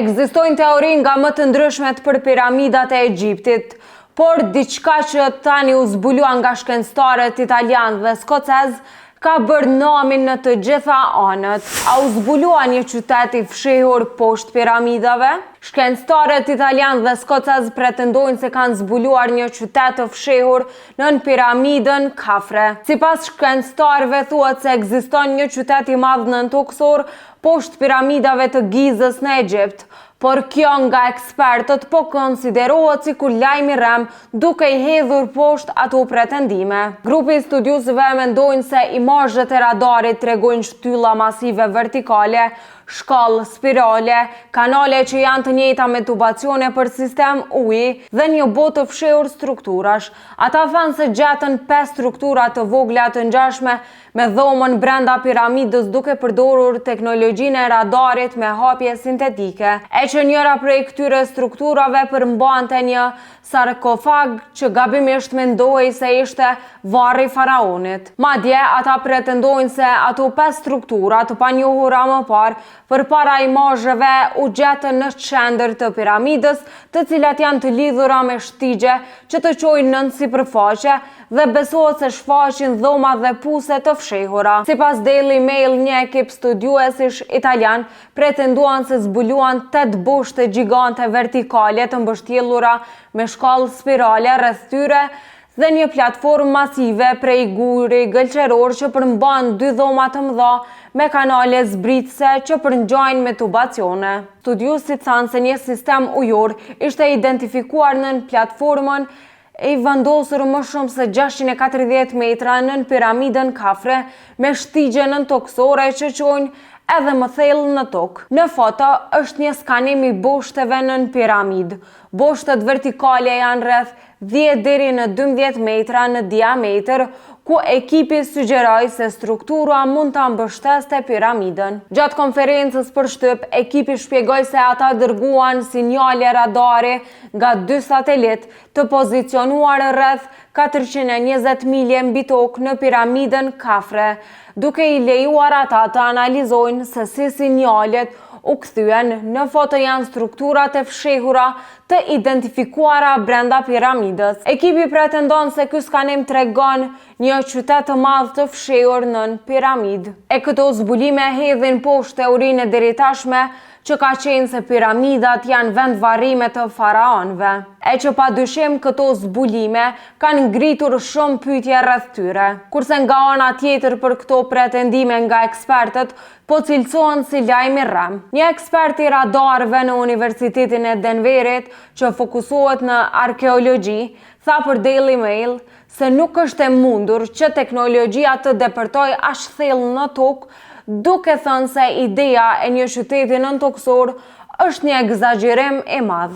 Ekzistojnë teori nga më të ndryshmet për piramidat e Egjiptit, por diçka që tani u zbulua nga shkencëtarët italianë dhe skocez ka bërë namin në të gjitha anët. A u zbulua një qytet i fshehur poshtë piramidave? Shkencëtarët italianë dhe skocez pretendojnë se kanë zbuluar një qytet të fshehur nën piramidën Kafre. Sipas shkencëtarëve thuhet se ekziston një qytet i madh nën toksor poshtë piramidave të Gizës në Egjipt, por kjo nga ekspertët po konsiderohet sikur lajm i rrem duke i hedhur poshtë ato pretendime. Grupi i studiosëve mendojnë se imazhet e radarit tregojnë shtylla masive vertikale, shkallë spirale, kanale që janë të njëjta me tubacione për sistem uji dhe një botë të fshehur strukturash. Ata thanë se gjetën 5 struktura të vogla të ngjashme me dhomën brenda piramidës duke përdorur teknologjinë e radarit me hapje sintetike, e që njëra prej këtyre strukturave përmbante një sarkofag që gabimisht mendohej se ishte varri faraonit. Madje ata pretendojnë se ato 5 struktura të panjohura më parë përpara imazheve u gjetën në qendër të piramidës, të cilat janë të lidhura me shtigje që të çojnë nën sipërfaqe dhe besohet se shfaqin dhoma dhe puse të fshehura. Sipas Daily Mail, një ekip studiuesish italian pretenduan se zbuluan 8 boshte gjigante vertikale të mbështjellura me shkallë spirale rreth tyre dhe një platformë masive prej guri gëlqeror që përmban 2 dhoma të mëdha me kanale zbritëse që përngjajnë me tubacione. Studiuesit thanë se një sistem ujor ishte identifikuar nën platformën e vendosur më shumë se 640 metra nën piramidën Kafre me shtigje nën toksore që çojnë edhe më thellë në tokë. Në foto është një skanim i boshteve nën piramidë. Boshtet vertikale janë rreth 10 deri në 12 metra në diametër, ku ekipi sugjeroi se struktura mund ta mbështeste piramidën. Gjatë konferencës për shtyp, ekipi shpjegoi se ata dërguan sinjale radari nga 2 satelitë të pozicionuar rreth 420 milje mbi tokë në piramidën Kafre, duke i lejuar ata të analizojnë se si sinjalet u kthyen. Në foto janë strukturat e fshehura të identifikuara brenda piramidës. Ekipi pretendon se ky skanim tregon një qytet të madh të fshehur nën piramidë. E këto zbulime hedhin poshtë teorinë e deritashme që ka qenë se piramidat janë vend varrime të faraonëve, e që padyshim këto zbulime kanë ngritur shumë pyetje rreth tyre. Kurse nga ana tjetër për këto pretendime nga ekspertët po cilësohen si lajm i rrem. Një ekspert i radarëve në Universitetin e Denverit që fokusohet në arkeologji tha për Daily Mail se nuk është e mundur që teknologjia të depërtojë aq thellë në tokë, duke thënë se ideja e një qyteti nën toksor është një egzagerim i madh.